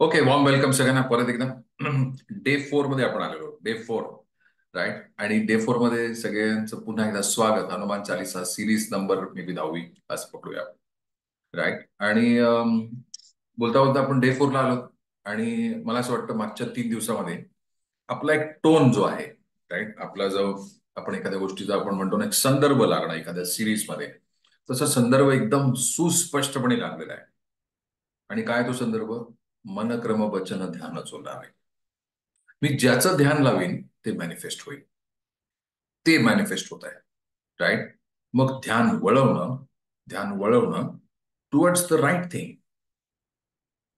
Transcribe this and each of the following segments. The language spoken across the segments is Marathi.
ओके, वॉर्म वेलकम सगळ्यांना परत एकदा. डे 4 मध्ये आपण आलेलो. Day 4, right. आणि डे 4 मध्ये सगळ्यांचं पुन्हा एकदा स्वागत. Hanuman Chalisa series number may be 10वी असं पकडूया, राईट. आणि बोलता बोलता आपण डे 4 ला आलो. आणि मला असं वाटतं मागच्या 3 दिवसामध्ये आपला एक टोन जो आहे, राईट, आपला जो आपण एखाद्या गोष्टीचा आपण म्हणतो ना एक संदर्भ लागणं एखाद्या सिरीज मध्ये, तसा संदर्भ एकदम सुस्पष्टपणे लागलेला आहे. आणि काय तो संदर्भ? मनक्रम वचन ध्यान चोलावे. मी ज्याचं ध्यान लावीन ते मॅनिफेस्ट होईल. ते मॅनिफेस्ट होत आहे, राईट. मग ध्यान वळवणं towards the right thing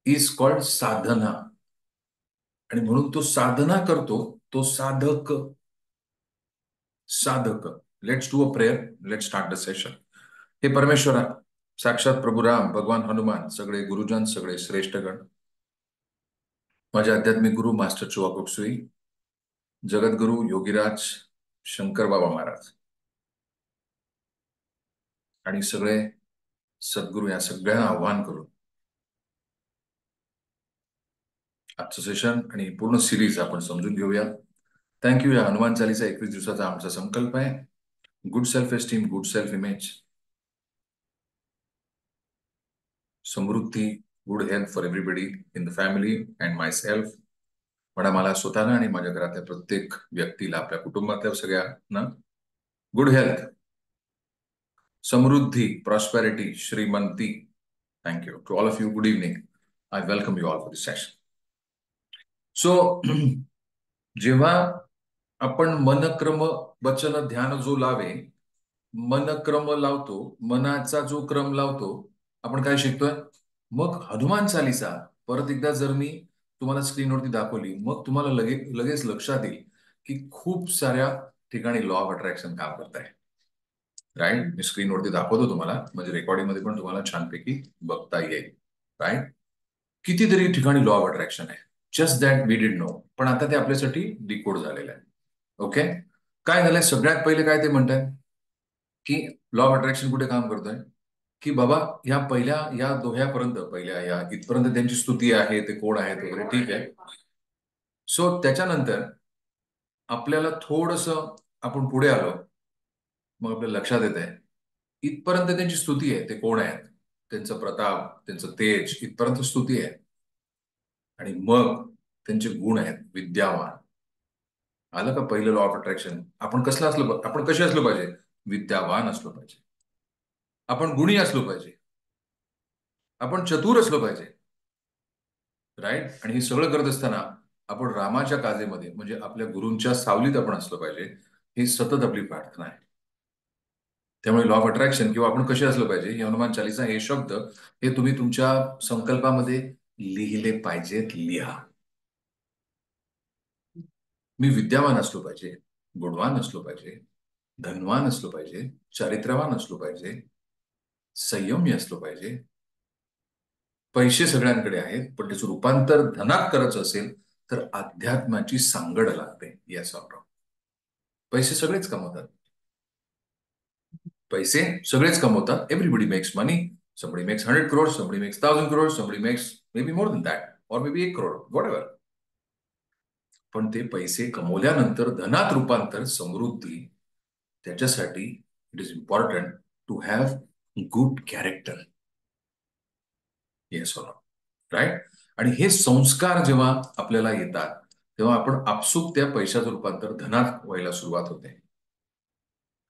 is called sadhana. आणि म्हणून तो साधना करतो, तो साधक. साधक. Let's do a prayer. Let's start the session. हे परमेश्वरा, साक्षात प्रभू राम, भगवान हनुमान, सगळे गुरुजन, सगळे श्रेष्ठगण, माझे आध्यात्मिक गुरु मास्टर चुवाकुटसुई, जगद्गुरु योगीराज शंकर बाबा महाराज आणि सगळे सद्गुरू, या सगळ्यांना आव्हान करून आजचं सेशन आणि पूर्ण सिरीज आपण समजून घेऊया. थँक्यू. या हनुमान चालीसा 21 दिवसाचा आमचा संकल्प आहे. Good self esteem, good self image, समृद्धी, good health for everybody in the family and myself. मला स्वतःला आणि माझ्या घरातल्या प्रत्येक व्यक्तीला, आपल्या कुटुंबातल्या सगळ्यांना गुड हेल्थ, समृद्धी, प्रॉस्पेरिटी, श्रीमंती. Thank you to all of you. Good evening. I welcome you all for this session. So जेव्हा आपण मनक्रम वचन ध्यान जो लावे, मनक्रम लावतो, मनाचा जो क्रम लावतो, आपण काय शिकतोय? मग हनुमान चालीसा परत एकदा जर मी तुम्हाला स्क्रीनवरती दाखवली, मग तुम्हाला लगेच लक्षात येईल की खूप साऱ्या ठिकाणी लॉ ऑफ अट्रॅक्शन काम करत आहे, राईट. मी स्क्रीनवरती दाखवतो तुम्हाला, म्हणजे रेकॉर्डिंग मध्ये पण तुम्हाला छानपैकी बघता येईल, राईट. कितीतरी ठिकाणी लॉ ऑफ अट्रॅक्शन आहे. Just that we did no. पण आता ते आपल्यासाठी डिकोड झालेलं आहे. ओके. काय झालंय? सगळ्यात पहिले काय ते म्हणताय की लॉ ऑफ अट्रॅक्शन कुठे काम करतोय? की बाबा या पहिल्या या दोह्यापर्यंत, पहिल्या या इथपर्यंत त्यांची स्तुती आहे, ते कोण आहेत वगैरे, ठीक आहे. सो त्याच्यानंतर आपल्याला थोडस आपण पुढे आलो, मग आपल्या लक्षात येत आहे इथपर्यंत त्यांची स्तुती आहे, ते कोण आहेत, त्यांचं प्रताप, त्यांचं तेज, इथपर्यंत स्तुती आहे. आणि मग त्यांचे गुण आहेत विद्यावान. आलं का पहिलं लॉ ऑफ अट्रॅक्शन? आपण कसलं असलं, आपण कसे असलो पाहिजे? विद्यावान असलो पाहिजे. आपण गुणी असलो पाहिजे. आपण चतुर असलो पाहिजे, राईट. आणि हे सगळं करत असताना आपण रामाच्या काजेमध्ये, म्हणजे आपल्या गुरूंच्या सावलीत आपण असलं पाहिजे. ही सतत आपली प्रार्थना आहे. त्यामुळे लॉ ऑफ अट्रॅक्शन किंवा आपण कसे असलं पाहिजे, हे हनुमान चालीसा, हे शब्द, हे तुम्ही तुमच्या संकल्पामध्ये लिहिले पाहिजेत. लिहा. मी विद्यावान असलो पाहिजे, गुणवान असलो पाहिजे, धनवान असलो पाहिजे, चारित्र्यवान असलो पाहिजे, संयमी असलो पाहिजे. पैसे सगळ्यांकडे आहेत, पण त्याचं रूपांतर धनात करायचं असेल तर अध्यात्माची सांगड लागते. Yes or no? पैसे सगळेच कमवतात. पैसे सगळेच कमवतात. Everybody makes money. somebody makes 100 crores, somebody makes 1,000 crores, somebody makes maybe more than that, or maybe 1 crore, whatever. पण ते पैसे कमवल्यानंतर धनात रूपांतर, समृद्धी, त्याच्यासाठी it is important to have good character. Yes or no? Right. आणि हे संस्कार जेव्हा आपल्याला येतात, तेव्हा आपण आपसूक त्या पैशाचं रूपांतर धनात व्हायला सुरुवात होते.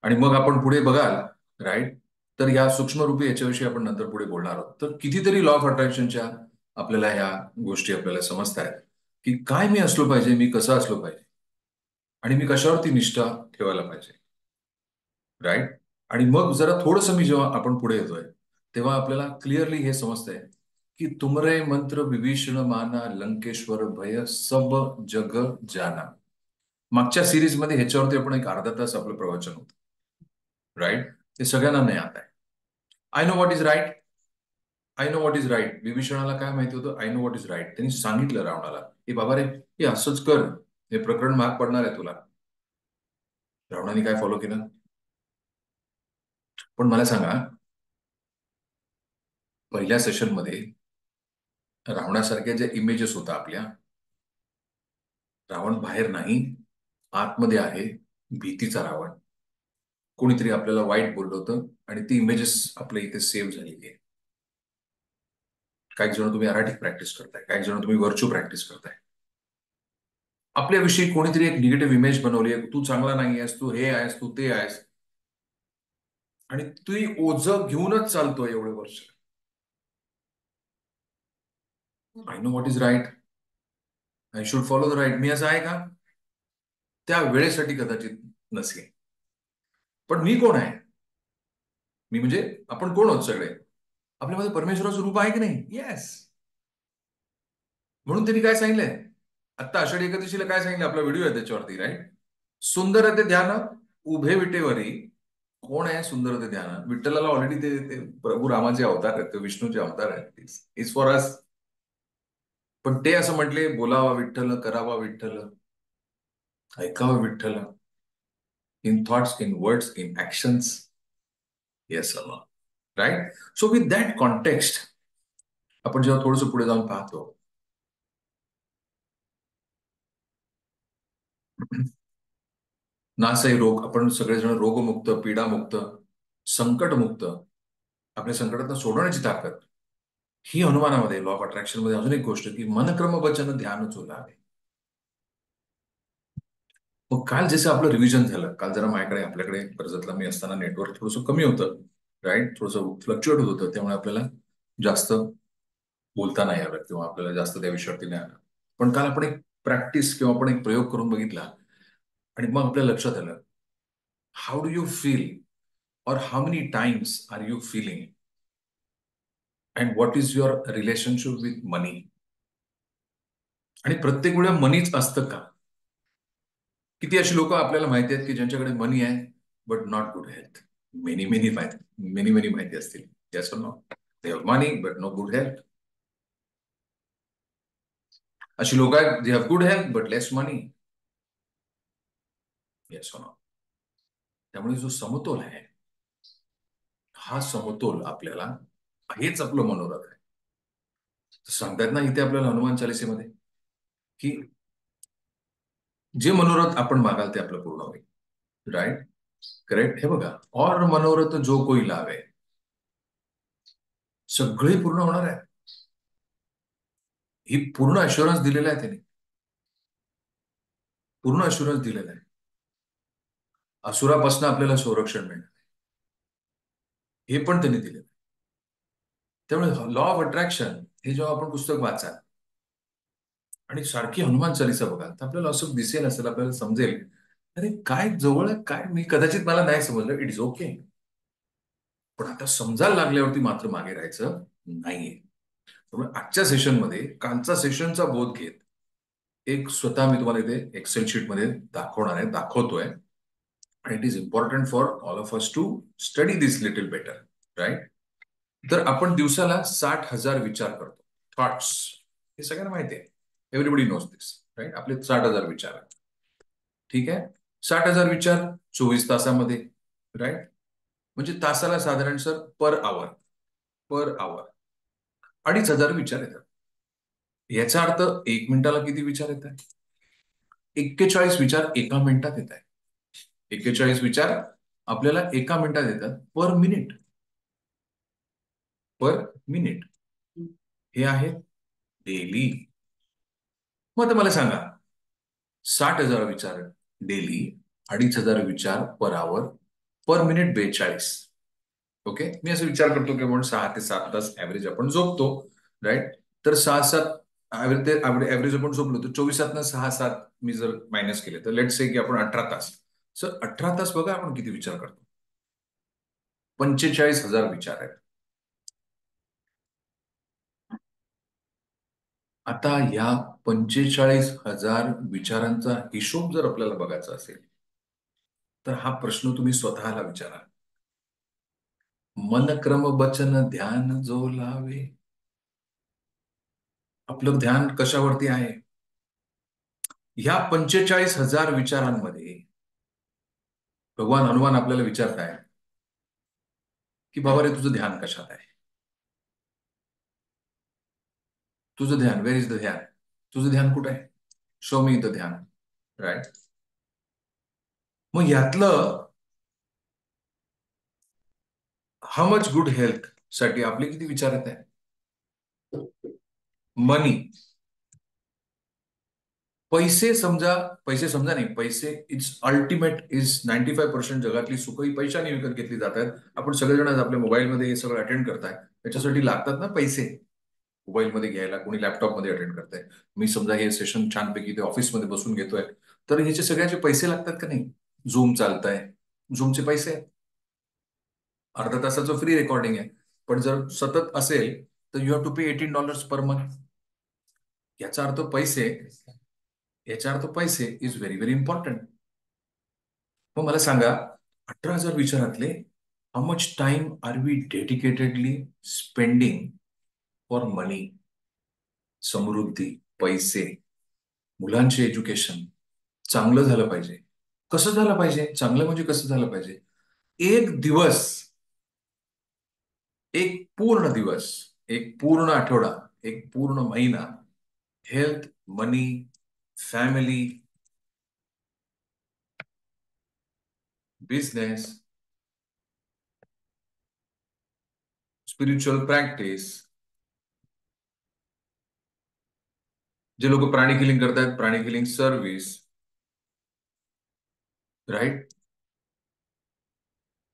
आणि मग आपण पुढे बघाल, राईट, तर या सूक्ष्मरूपी याच्याविषयी आपण नंतर पुढे बोलणार आहोत. तर कितीतरी लॉ ऑफ अट्रॅक्शनच्या आपल्याला ह्या गोष्टी आपल्याला समजत आहेत की काय मी असलो पाहिजे, मी कसं असलो पाहिजे, आणि मी कशावरती निष्ठा ठेवायला पाहिजे, राईट. आणि मग जरा थोडंसं मी जेव्हा आपण पुढे येतोय, तेव्हा आपल्याला क्लिअरली हे समजतंय की तुमरे मंत्र विभीषण माना, लंकेश्वर भय सब जग जाना. मागच्या सिरीज मध्ये ह्याच्यावरती आपण एक अर्धा तास आपलं प्रवचन होतं, राईट. ते सगळ्यांना नाही आता आहे. I know what is right. I know what is right. विभीषणाला काय माहिती होतं? I know what is right. त्यांनी सांगितलं रावणाला की बाबा रे, हे असंच कर, हे प्रकरण महाग पडणार आहे तुला. रावणाने काय फॉलो केलं? पण मला सांगा, पहिल्या सेशन मध्ये रावणासारख्या ज्या इमेजेस होत्या आपल्या, रावण बाहेर नाही, आतमध्ये आहे, भीतीचा रावण. कोणीतरी आपल्याला वाईट बोललं होतं आणि ती इमेजेस आपल्या इथे सेव्ह झालेली आहे. काही जण तुम्ही अराठिक प्रॅक्टिस करताय, काही जण तुम्ही व्हर्च्यू प्रॅक्टिस करताय. आपल्याविषयी कोणीतरी एक निगेटिव्ह इमेज बनवली आहे, तू चांगला नाही आहेस, तू हे आहेस, तू ते आहेस, आणि तू ओझं घेऊनच चालतोय एवढे वर्ष. I know what is right, I should follow the right. मी असं आहे का? त्या वेळेसाठी कदाचित नसेल. पण मी कोण आहे? मी म्हणजे आपण कोण आहोत सगळे? आपल्यामध्ये परमेश्वराचं रूप आहे की नाही? येस. म्हणून त्यांनी काय सांगितलंय आता आषाढी एकादशीला? काय सांगितलं? आपला व्हिडिओ आहे त्याच्यावरती, राईट? सुंदर ते ध्यान उभे विटेवरी. कोण आहे सुंदर ते ध्यान? विठ्ठलाला ऑलरेडी ते प्रभू रामाचे अवतार आहेत, ते विष्णूचे अवतार आहेत. Is for us. पण ते असं म्हटले, बोलावा विठ्ठल, करावा विठ्ठल, ऐकावं विठ्ठल, in thoughts, in words, in actions. Yes uh, right? So with that context आपण जेव्हा थोडंसं पुढे जाऊन पाहतो, नासही रोग, आपण सगळेजण रोगमुक्त, पीडामुक्त, संकटमुक्त, आपल्या संकटात सोडवण्याची ताकद, ही हनुमानामध्ये, लॉ ऑफ अट्रॅक्शन मध्ये अजून एक गोष्ट की मनक्रम वचन ध्यान चोलावे. मग काल जसं आपलं रिव्हिजन झालं, काल जरा माझ्याकडे, आपल्याकडे कर्जतला मी असताना नेटवर्क थोडंसं कमी होतं, राईट? थोडंसं फ्लक्च्युएट होत होतं, त्यामुळे आपल्याला जास्त बोलता नाही आलं किंवा आपल्याला जास्त त्या विषयावरती नाही आलं. पण काल आपण एक प्रॅक्टिस किंवा आपण एक प्रयोग करून बघितला आणि मग आपल्या लक्षात आलं, हाऊ डू यू फील, और how many times are you feeling, and what is your relationship with money. आणि प्रत्येक वेळा मनीच असतं का? किती अशी लोक आपल्याला माहिती आहेत की ज्यांच्याकडे मनी आहे but not good health? Many many माहिती, मेनी मेनी माहिती असतील. Yes or no? They have money but no good health. अशी लोक आहेत they have good health but less money. Yes or no? त्यामुळे जो समतोल आहे, हा समतोल आपल्याला, हेच आपलं मनोरथ आहे. सांगतात ना इथे आपल्याला हनुमान चालिसेमध्ये की जे मनोरथ आपण मागाल ते आपलं पूर्ण होईल. राईट? करेक्ट? हे बघा, और मनोरथ जो कोई लावे, सगळे पूर्ण होणार आहे. ही पूर्ण अश्युरन्स दिलेला आहे त्यांनी, पूर्ण अश्युरन्स दिलेला आहे. असुरापासून आपल्याला संरक्षण मिळणार, हे पण त्यांनी दिलेलं आहे. त्यामुळे लॉ ऑफ अट्रॅक्शन हे जेव्हा आपण पुस्तक वाचाल आणि सारखी हनुमान चालिसा बघाल, तर आपल्याला असं दिसेल, असेल, आपल्याला समजेल, अरे काय जवळ आहे, काय मी कदाचित मला नाही समजलं, इट इज ओके. पण आता समजायला लागल्यावरती मात्र मागे राहायचं नाहीये. त्यामुळे आजच्या सेशनमध्ये कालचा सेशनचा बोध घेत एक स्वतः मी तुम्हाला इथे एक्सेल शीटमध्ये दाखवणार आहे, दाखवतोय. आणि it is important for all of us to study this little better, right? तर आपण दिवसाला 60,000 विचार करतो, थॉट्स. हे सगळ्यांना माहिती आहे, एव्हरीबडी नोज दिस, राईट? आपले 60,000 विचार आहेत. ठीक आहे? 60,000 विचार 24 तासामध्ये, राईट? म्हणजे तासाला साधारण सर पर आवर 2,500 विचार येतात. याचा अर्थ 1 मिनिटाला किती विचार येतात? 41 विचार एका मिनिटात येत आहेत. 41 विचार आपल्याला एका मिनिटात येतात, पर मिनिट. पर मिनिट हे आहे डेली. मग आता मला सांगा, 60,000 विचार डेली, 2,500 विचार per hour, per minute 42. Okay, मी असं विचार करतो की आपण 6 ते 7 तास ऍव्हरेज आपण झोपतो, राईट? तर 6-7 ऍव्हरेज आपण झोपलो तर 24 6 मी जर मायनस केले तर लेट से की आपण 18 तास. सर 18 तास बघा आपण किती विचार करतो. 45,000 विचार आहेत. आता या 45,000 विचारांचा हिशोब जर आपल्याला बघायचा असेल, तर हा प्रश्न तुम्ही स्वतःला विचारा. मन क्रम बचन ध्यान जो लावे. आपलं ध्यान कशावरती आहे? ह्या 45,000 विचारांमध्ये भगवान हनुमान आपल्याला विचारताय की बाबा रे, तुझं ध्यान कशात आहे? तुझं ध्यान, वेर इज द ध्यान? तुझं ध्यान कुठे आहे? शो मी द ध्यान. राईट. मग यातलं हाऊ मच गुड हेल्थ साठी आपले किती विचार येत आहे? मनी, पैसे समजा, पैसे समजा नाही, पैसे इट्स अल्टिमेट इज 95% जगातली सुखही पैशाने विकत घेतली जात आहेत. आपण सगळेजण आज आपल्या मोबाईलमध्ये हे सगळं अटेंड करताय, त्याच्यासाठी लागतात ना पैसे. मोबाईलमध्ये घ्यायला, कोणी लॅपटॉपमध्ये अटेंड करताय. मी समजा हे सेशन छानपैकी ते ऑफिसमध्ये बसून घेतोय, तर ह्याचे सगळ्याचे पैसे लागतात का नाही? झूम चालतंय, झूमचे पैसे आहेत. अर्धा तासाचं फ्री रेकॉर्डिंग आहे, पण जर सतत असेल तर you have to pay $18 per month. याचा अर्थ पैसे, याचा अर्थ पैसे इज व्हेरी व्हेरी इम्पॉर्टंट. मग मला सांगा, 18,000 विचारातले how much time are we dedicatedly spending for money? समृद्धी, पैसे, मुलांचे एज्युकेशन चांगलं झालं पाहिजे. कसं झालं पाहिजे? चांगलं म्हणजे कसं झालं पाहिजे? एक दिवस, एक पूर्ण दिवस, एक पूर्ण आठवडा, एक पूर्ण महिना हेल्थ, मनी, फॅमिली, बिझनेस, स्पिरिच्युअल प्रॅक्टिस. जे लोक प्राणी किलिंग करतात, प्राणी किलिंग सर्व्हिस, राईट.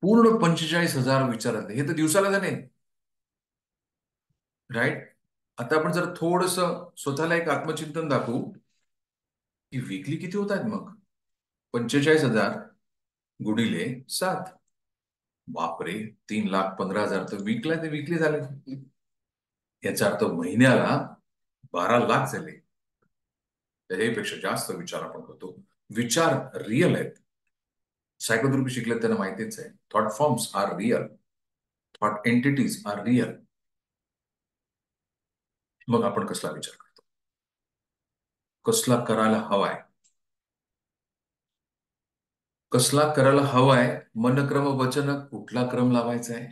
पूर्ण 45,000 विचारात, हे तर दिवसाला झाले, राईट. आता आपण जर थोडस स्वतःला एक आत्मचिंतन दाखवू की वीकली किती होत आहेत मग? 45,000 गुणिले 7, बापरे, 3,15,000 तर वीकला ते वीकली झाले. याचा अर्थ महिन्याला 12 लाख झाले. त्याच्यापेक्षा जास्त विचार आपण करतो. विचार रिअल आहेत. सायकोथेरपी शिकले त्यांना माहितीच आहे, thought forms are real, thought entities are real. मग आपण कसला विचार करतो, कसला करायला हवाय, कसला करायला हवाय? मनक्रम वचन कुठला क्रम लावायचा आहे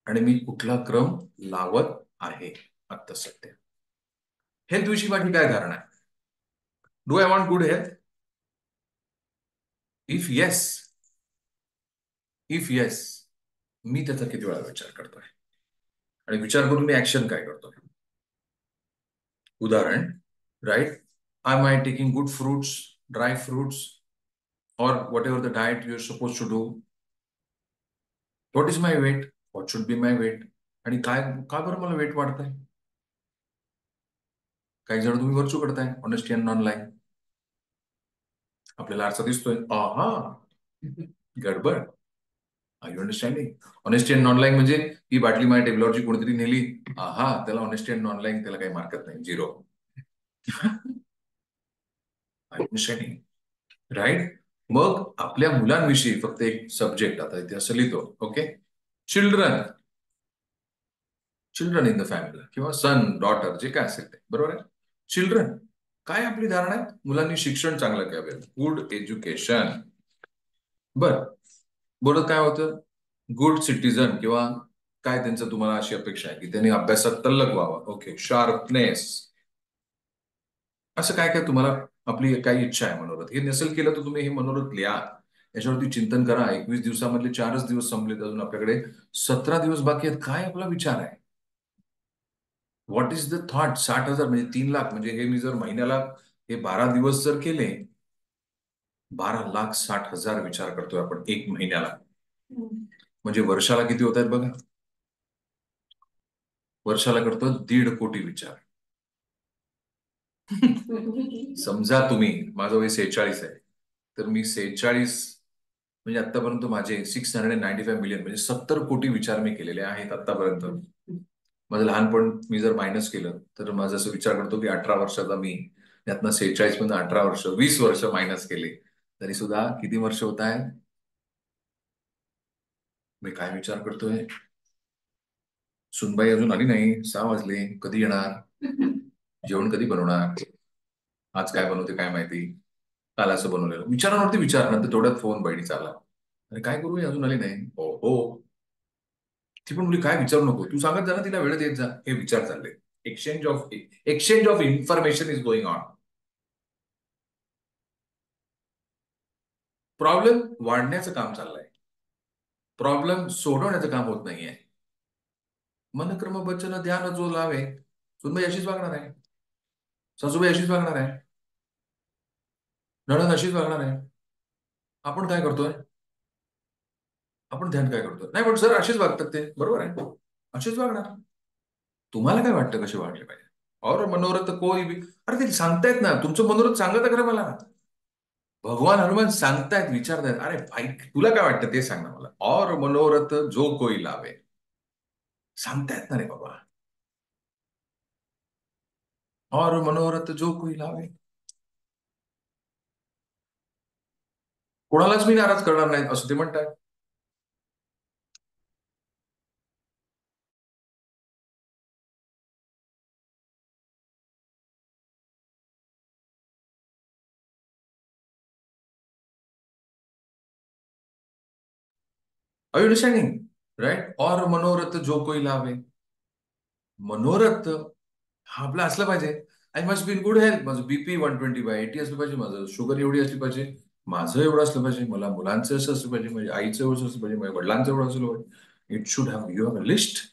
आणि मी कुठला क्रम लावत आहे आता सध्या? हेल्थ विषयी माझी काय धारणा आहे? Do I want good health? If yes, if yes, मी त्याचा किती वेळा विचार करतोय आणि विचार करून मी ऍक्शन काय करतोय? उदाहरण, right, I I taking good fruits, dry fruits, or whatever the diet you're supposed to do? What is my weight? What should be my weight? आणि काय, का बरं मला वेट वाढतंय? काही जण तुम्ही वरचू करताय, ऑनेस्टी अँड नॉन लाईंग. आपल्याला आरसा दिसतोय, आहा, गडबड. Are you understanding? Honesty and non lying म्हणजे ही बाटली माझ्या टेबलवरची कोणीतरी नेली, आहा, त्याला ऑनेस्टी अँड नॉन लाईंग, त्याला काही मार्कत नाही, 0. Are you understanding? राईट. मग आपल्या मुलांविषयी फक्त एक सब्जेक्ट आता इथे असं लिहितो, okay. Children, children in the family किंवा सन, डॉटर, जे काय असेल ते, बरोबर आहे. चिल्ड्रन, काय आपली धारणा आहे? मुलांनी शिक्षण चांगलं घ्यावे, गुड एज्युकेशन. बर, बोलत काय होतं? गुड सिटीजन, किंवा काय त्यांचं तुम्हाला अशी अपेक्षा आहे की त्यांनी अभ्यासात तल्लक व्हावं, ओके, शार्पनेस. असं काय काय तुम्हाला आपली काही इच्छा आहे मनोरथ? हे नसेल केलं तर तुम्ही हे मनोरथ लिहा, याच्यावरती चिंतन करा. 21 दिवसामधले 4च दिवस संपलेत, अजून आपल्याकडे 17 दिवस बाकी आहेत. काय आपला विचार आहे? What is the thought? 60,000 म्हणजे 3 लाख, म्हणजे हे मी जर महिन्याला हे 12 दिवस जर केले, 12,60,000 विचार करतोय आपण एक महिन्याला. म्हणजे वर्षाला किती होत आहेत बघा? वर्षाला करतो 1.5 कोटी विचार. समजा तुम्ही, माझं वय 46 आहे, तर मी 46, म्हणजे आतापर्यंत माझे 695 मिलियन, म्हणजे 70 कोटी विचार मी केलेले आहेत आतापर्यंत. माझं लहानपण मी जर मायनस केलं तर माझं असं विचार करतो की 18 वर्षाचा मी, त्यातनं 46 मधून 18 वर्ष, 20 वर्ष मायनस केले, तरी सुद्धा किती वर्ष होत आहे? मी काय विचार करतोय? सुनबाई अजून आली नाही, 6 वाजले, कधी येणार? जेवण कधी बनवणार? आज काय बनवते काय माहिती, काल असं बनवलेलं. विचारांवरती विचार, नंतर तेवढ्यात फोन बहिणीचा आला, अरे काय करू, अजून आली नाही. हो हो. ती पण मुली काय विचारू नको, तू सांगत जा ना तिला, वेळेत येत जा, हे विचार चालले. Exchange of information is going on. Problem वाढण्याचं काम चाललंय, प्रॉब्लेम सोडवण्याचं काम होत नाहीये. मनक्रम बच्चन ध्यान जो लावे, सुनबाई अशीच वागणार आहे, सासूबाई अशीच वागणार आहे, नणंद अशीच वागणार आहे. आपण काय करतोय? आपण ध्यान काय करतोय? नाही पण सर अशीच वागतात ते, बरोबर आहे, अशीच वागणार. तुम्हाला काय वाटतं कसे वागले पाहिजे? और मनोरथ कोई भी, अरे ते सांगतायत ना, तुमचं मनोरथ सांगत खरं मला. भगवान हनुमान सांगतायत, विचारतायत, अरे भाई तुला काय वाटतं ते सांग ना मला. और मनोरथ जो कोई लावे, सांगतायत ना रे बाबा. और मनोरथ जो कोई लावे, कोणालाच मी नाराज करणार नाही असं ते म्हणतात. Are you understanding? राईट. और मनोरथ जो कोई लावे, मनोरथ हा आपला असला पाहिजे. I must be in good health, माझं बीपी 120/80 असलं पाहिजे, माझं शुगर एवढी असली पाहिजे, माझं एवढं असलं पाहिजे, मला मुलांचं असं असलं पाहिजे, माझ्या आईचं एवढं असलं पाहिजे, माझ्या वडिलांचं एवढं असलं पाहिजे. It should have you have a list.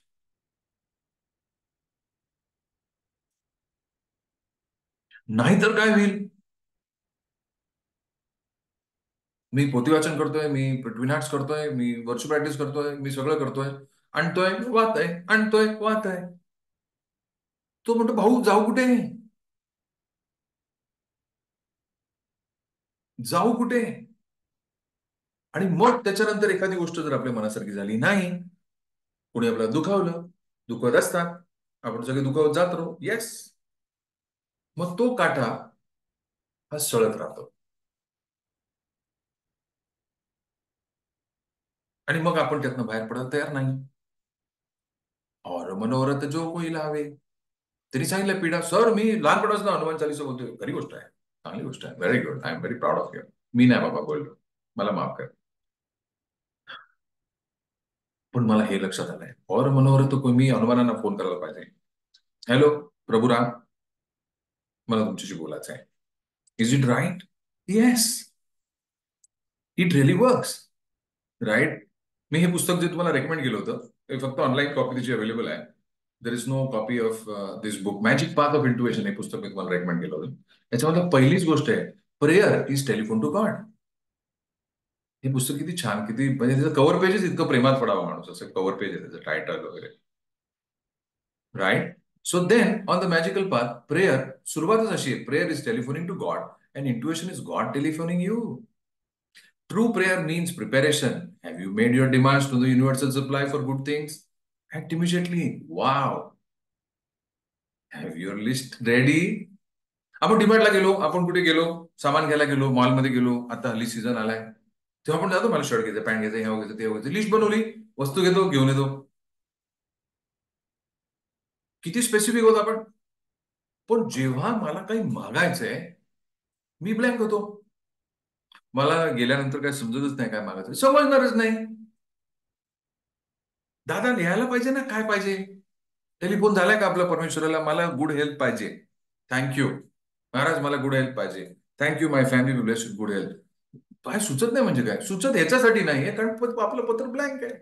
नाहीतर काय होईल? मी पोथी वाचन करतोय, मी ट्विन आर्ट्स करतोय, मी वर्चू प्रॅक्टिस करतोय, मी सगळं करतोय, आणतोय वाहत आहे, आणतोय वाहत आहे. तो म्हणतो भाऊ जाऊ कुठे, जाऊ कुठे? आणि मग त्याच्यानंतर एखादी गोष्ट जर आपल्या मनासारखी झाली नाही, कोणी आपल्याला दुखावलं, दुखवत असतात, आपण सगळे दुखावत जात राहू, येस, मग तो काटा हा सळत राहतो. आणि मग आपण त्यातनं बाहेर पडायला तयार नाही. और मनोरथ जो कोई लावे, त्यांनी सांगितलं पिढा, सर मी लहानपणापासून हनुमान चालीसा बोलतोय. खरी गोष्ट आहे, चांगली गोष्ट आहे, very good, I am very proud of you. मी नाही बाबा बोललो, मला माफ कर. पण मला हे लक्षात आलंय, और मनोरथ कोई, मी हनुमानांना फोन करायला पाहिजे. हॅलो प्रभुराम, मला तुमच्याशी बोलायचं आहे. Is it right? Yes, it really works. Right. मी हे पुस्तक जे तुम्हाला रेकमेंड केलं होतं, ते फक्त ऑनलाईन कॉपी त्याची अवेलेबल आहे. There is no copy of this book, magic path of intuition, हे पुस्तक मी तुम्हाला रेकमेंड केलं होतं. याच्यामध्ये पहिलीच गोष्ट आहे, prayer is telephone to God. हे पुस्तक किती छान, किती म्हणजे त्याचं कव्हर पेजेस इतकं प्रेमात पडावं माणूस, असं कव्हर पेज आहे त्याचं, टायटल वगैरे. Right. So then on the magical path, prayer सुरुवातच अशी आहे, prayer is telephoning to God and intuition is God telephoning you. True prayer means preparation. Have you made your demands to the universal supply for good things? Act immediately. Wow. Have your list ready? आपण डिमार्टला गेलो, आपण कुठे गेलो, सामान घ्यायला गेलो, मॉलमध्ये गेलो, आता हल्ली सीझन आलाय, तेव्हा आपण जातो, मला शर्ट घ्यायचं, पॅन्ट घ्यायचं, हे घ्यायचं, ते घ्यायचं, लिस्ट बनवली, वस्तू घेतो, घेऊन येतो. किती स्पेसिफिक होतो आपण. पण जेव्हा मला काही मागायचंय, मी ब्लँक होतो. मला गेल्यानंतर काय समजतच नाही काय मागायचं, समजणारच नाही. दादा लिहायला पाहिजे ना काय पाहिजे. टेलिफोन झालाय का आपल्या परमेश्वराला, मला गुड हेल्थ पाहिजे, थँक्यू महाराज, मला गुड हेल्थ पाहिजे, थँक्यू माय फॅमिली ब्लेस गुड हेल्थ. काय सुचत नाही, म्हणजे काय सुचत ह्याच्यासाठी नाहीये कारण आपलं पत्र ब्लँक आहे.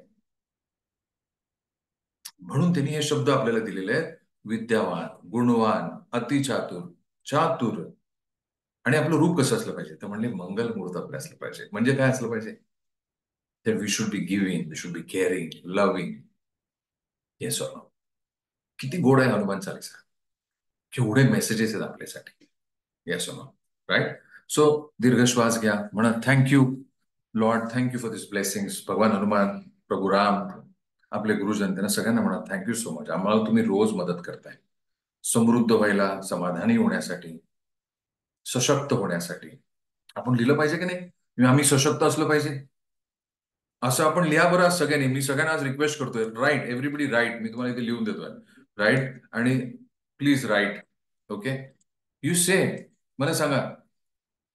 म्हणून त्यांनी हे शब्द आपल्याला दिलेले आहेत, विद्यावान, गुणवान, अतिचातुर, चातुर. आणि आपलं रूप कसं असलं पाहिजे, तर म्हणले मंगल मुहूर्त आपलं असलं पाहिजे. म्हणजे काय असलं पाहिजे, तर we should be giving, we should be caring, loving. Yes or no? किती गोड आहे हनुमान चालीसा, केवढे मेसेजेस आहेत आपल्यासाठी. Yes or no? Right. So दीर्घ श्वास घ्या, म्हणा thank you lord, thank you for this blessings. भगवान हनुमान, प्रभू राम, आपले गुरुजन, त्यांना सगळ्यांना म्हणा थँक्यू सो मच, आम्हाला तुम्ही रोज मदत करताय समृद्ध व्हायला, समाधानी होण्यासाठी, सशक्त होण्यासाठी. आपण लिहिलं पाहिजे की नाही, आम्ही सशक्त असलं पाहिजे, असं आपण लिहा बरं आज सगळ्यांनी. मी सगळ्यांना आज रिक्वेस्ट करतोय, राईट, एव्हरीबडी राईट. मी तुम्हाला इथे लिहून देतोय, राईट. आणि please right. Okay, you say, मला सांगा,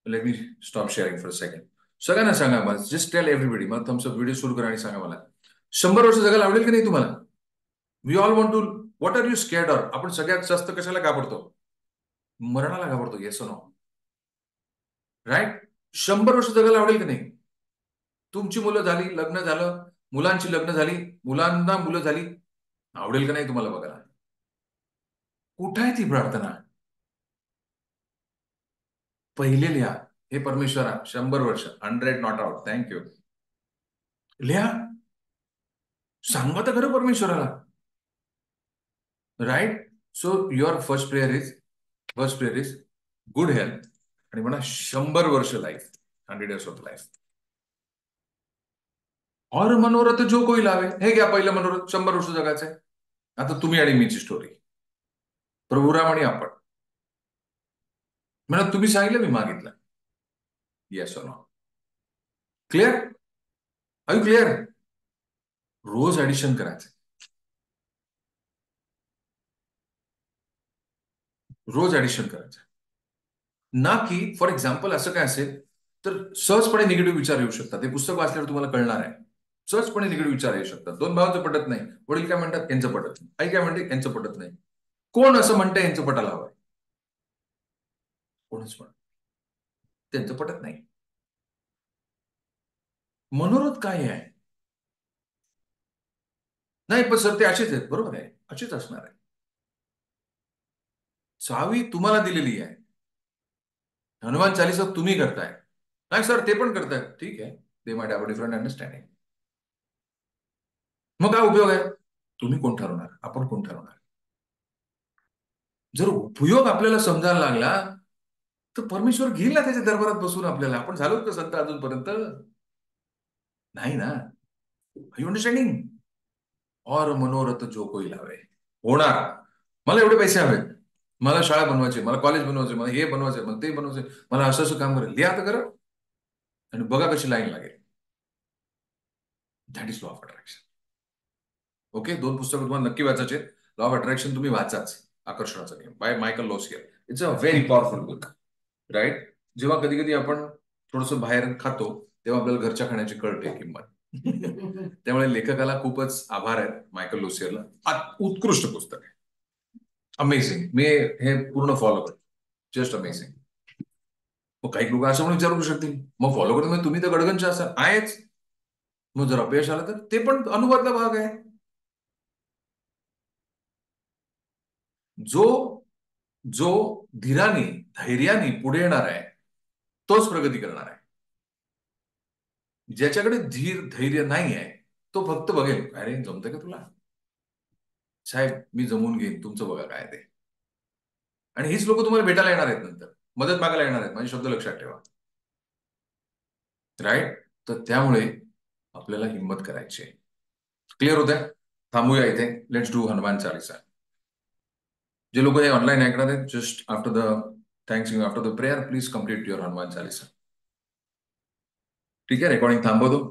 let me stop sharing for a second. सगळ्यांना सांगा, मला जस्ट टेल एव्हरीबडी, मला थम्सअप व्हिडिओ सुरू करा आणि सांगा, मला 100 वर्ष जगायला आवडेल की नाही तुम्हाला? We all want to what are you scared of? आपण सगळ्यात जास्त कशाला घाबरतो? मरणाला घाबरतो. Yes no? राईट? 100 वर्ष जगायला आवडेल की नाही? तुमची मुलं झाली, लग्न झालं, मुलांची लग्न झाली, मुलांना मुलं झाली, आवडेल का नाही तुम्हाला बघायला? कुठं आहे ती प्रार्थना? पहिले लिहा, हे परमेश्वरा 100 वर्ष, 100 नॉट आउट, थँक्यू. लिहा, सांगा तर खरं परमेश्वराला. Right? So your first prayer is good health, आणि म्हणा 100 वर्ष लाईफ, 100 years ऑफ लाईफ. और मनोरथ जो कोई लावे, हे घ्या पहिलं मनोरथ, 100 वर्ष जगायचंय. आता तुम्ही आणि मीची स्टोरी, प्रभुराम आणि आपण. म्हणा तुम्ही सांगितलं, मी मागितलं. Yes or no? Clear? Are you clear? रोज ऍडिशन करायचं, रोज ऍडिशन करायचं. ना की फॉर एक्झाम्पल असं काय असेल तर सहजपणे निगेटिव्ह विचार येऊ शकतात. ते पुस्तक वाचल्यावर तुम्हाला कळणार आहे. सहजपणे निगेटिव्ह विचार येऊ शकतात. दोन भावांचं पटत नाही, वडील काय म्हणतात यांचं पटत नाही, आई काय म्हणते यांचं पटत नाही. कोण असं म्हणतं यांचं पटायला हवं? कोणच पण त्यांचं पटत नाही. मनोरथ काय आहे? नाही पण सर ते असेच आहेत. बरोबर आहे, असेच असणार आहे. चावी तुम्हाला दिलेली आहे. हनुमान चालीसा तुम्ही करताय, नाही सर ते पण करतायत, ठीक आहे, they might have a different understanding. मग काय उपयोग आहे? तुम्ही कोण ठरवणार? आपण कोण ठरवणार? जर उपयोग आपल्याला समजायला लागला तर परमेश्वर घेईल ना त्याच्या दरबारात बसून आपल्याला. आपण झालो का संत अजूनपर्यंत? नाही ना. You understanding? और मनोरथ जो कोई लावे, होणार. मला एवढे पैसे हवेत, मला शाळा बनवायची, मला कॉलेज बनवायचे, मला हे बनवायचं, मला ते बनवायचं, मला असं असं काम करेल, लिहा तर करा आणि बघा कशी लाईन लागेल. That is law of attraction. Okay, 2 पुस्तकं तुम्हाला नक्की वाचायचे. लॉ ऑफ अट्रॅक्शन तुम्ही वाचाच, आकर्षणाचा नियम, by Michael Losier. It's a very powerful book. Right? जेव्हा कधी कधी आपण थोडंसं बाहेर खातो तेव्हा आपल्याला घरच्या खाण्याची कळते किंमत. त्यामुळे लेखकाला खूपच आभार आहेत, मायकल लोसियरला. उत्कृष्ट पुस्तक आहे, अमेझिंग. मी हे पूर्ण फॉलो करतो, जस्ट अमेझिंग. मग काही लोक असं म्हणून विचारू शकतील, मग फॉलो करतो तुम्ही तर गडगंच असाल. आहेच. मग जर अपयश आलं तर ते पण अनुभवातला भाग आहे. जो जो धीराने धैर्याने पुढे येणार आहे तोच प्रगती करणार आहे. ज्याच्याकडे धीर धैर्य नाही आहे तो फक्त बघेल, अरे जमतंय का तुला साहेब, मी जमून घेईन, तुमचं बघा काय ते. आणि हीच लोक तुम्हाला भेटायला येणार आहेत, नंतर मदत मागायला येणार आहेत. माझे शब्द लक्षात ठेवा. राईट? तर त्यामुळे आपल्याला हिंमत करायची आहे. क्लिअर होत आहे? थांबूया इथे. Let's do Hanuman Chalisa. जे लोक हे ऑनलाईन ऐकणार आहेत, just after the thanks after the prayer please complete your Hanuman Chalisa. ठीक आहे, रेकॉर्डिंग थांबवतो.